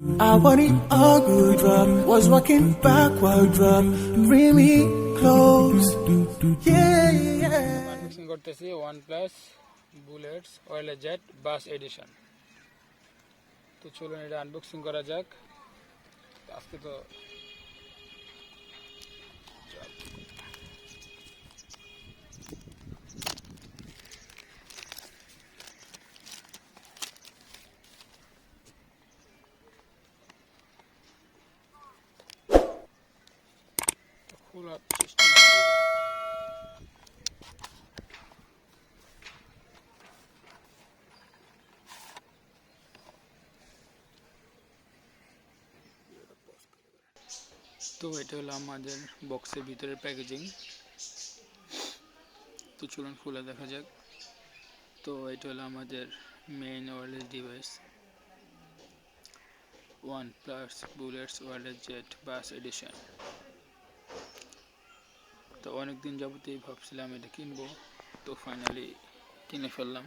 I wanted a good drop, was walking backward drop, bring me close, yeah, yeah. Unboxing করতেছি OnePlus Bullets Wireless Z Bass Edition. তো চলুন এটা unboxing করা যাক। আজকে তো খোলা চেষ্টা তো এটা হলো আমাদের বক্সের ভিতরের প্যাকেজিং। তো চলুন খুলে দেখা যাক। তো এটা হলো আমাদের main wireless device OnePlus Bullets Wireless Z Bass Edition. তো অনেকদিন যাবতই ভাবছিলাম এটা কিনবো, তো ফাইনালি কিনে ফেললাম।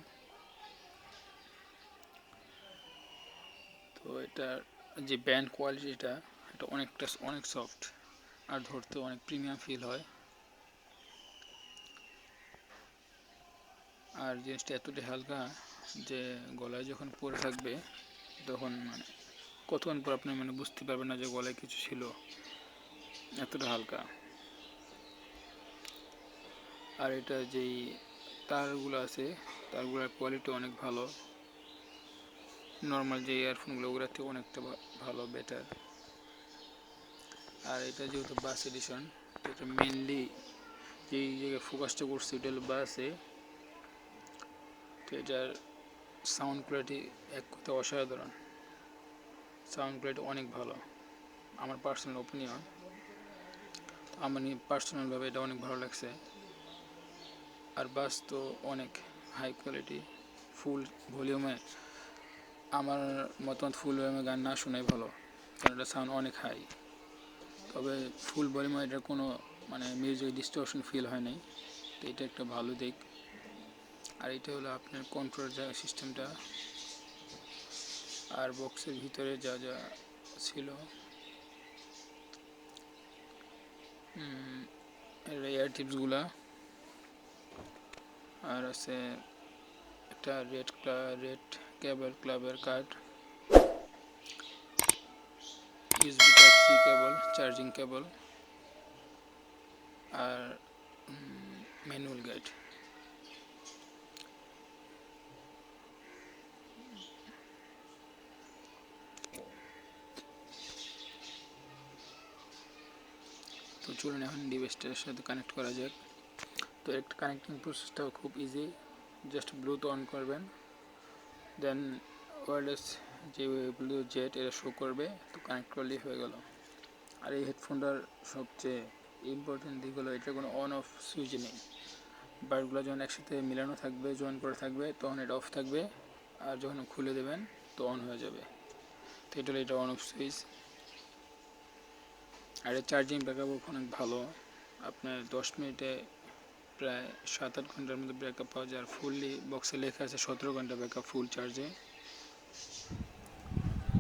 তো এটার যে ব্যান্ড কোয়ালিটিটা এটা অনেক সফট আর ধরতে অনেক প্রিমিয়াম ফিল হয়। আর জিনিসটা এতটাই হালকা যে গলায় যখন পরে থাকবে তখন কতক্ষণ পর আপনি বুঝতে পারবেন না যে গলায় কিছু ছিল, এতটা হালকা। আর এটা যেই তারগুলো আছে তারগুলোর কোয়ালিটি অনেক ভালো, নর্মাল যে ইয়ারফোনগুলো ওগুলোর থেকে অনেকটা ভালো, বেটার। আর এটা যেহেতু বাস এডিশন, তো এটা মেনলি যেই জায়গায় ফোকাসটা করছে এটা হলো বাসে। তো এটার সাউন্ড কোয়ালিটি এক কথা অসাধারণ, সাউন্ড কোয়ালিটি অনেক ভালো আমার পার্সোনাল ওপিনিয়ন। আমার পার্সোনালভাবে এটা অনেক ভালো লাগছে। আর বাস তো অনেক হাই কোয়ালিটি, ফুল ভলিউমে আমার মতামত ফুল ভলিউমে গান না শোনাই ভালো, কারণ এটা সাউন্ড অনেক হাই। তবে ফুল ভলিউমে এটার কোনো মিউজিক ডিস্টরশন ফিল হয় নাই, তো এটা একটা ভালো দিক। আর এটা হলো আপনার কন্ট্রোল সিস্টেমটা। আর বক্সের ভিতরে যা যা ছিল, এয়ার টিপসগুলা, আর আছে একটা রেড কেবল ক্লাবের কার্ড, USB Type-C কেবল, চার্জিং কেবল, আর ম্যানুয়াল গাইড। তো চলুন এখন ডিভাইসটার সাথে কানেক্ট করা যাক। তো একটা কানেক্টিং প্রসেসটাও খুব ইজি, জাস্ট ব্লুটুথ অন করবেন, দেন ওয়্যারলেস যে ব্লুটুথ জেট এটা শো করবে, তো কানেক্ট করলেই হয়ে গেল। আর এই হেডফোনটার সবচেয়ে ইম্পর্টেন্ট দিক হলো এটা কোনো অন অফ সুইচ নেই। বারগুলো যখন একসাথে মিলানো থাকবে, জয়েন করে থাকবে, তখন এটা অফ থাকবে, আর যখন খুলে দেবেন তো অন হয়ে যাবে। তো এটা হলো এটা অন অফ সুইচ। আর এর চার্জিং ব্যাকআপ অনেক ভালো, আপনার 10 মিনিটে প্রায় 7-8 ঘন্টার মধ্যে ব্যাকআপ পাওয়া যায়। আর ফুললি বক্সে লেখা আছে 17 ঘন্টা ব্যাকআপ ফুল চার্জে।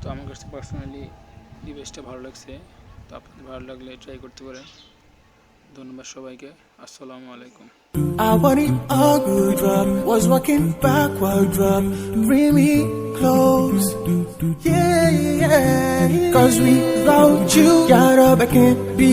তো আমার কাছে পার্সোনালি ডিভাইসটা ভালো লাগছে, তো আপনাদের ভালো লাগলে ট্রাই করতে পারেন। ধন্যবাদ সবাইকে, আসসালামু আলাইকুম। I wanted a good drop, was walking backward drop, bring me close, yeah, yeah. Cause without you, got up, I can't be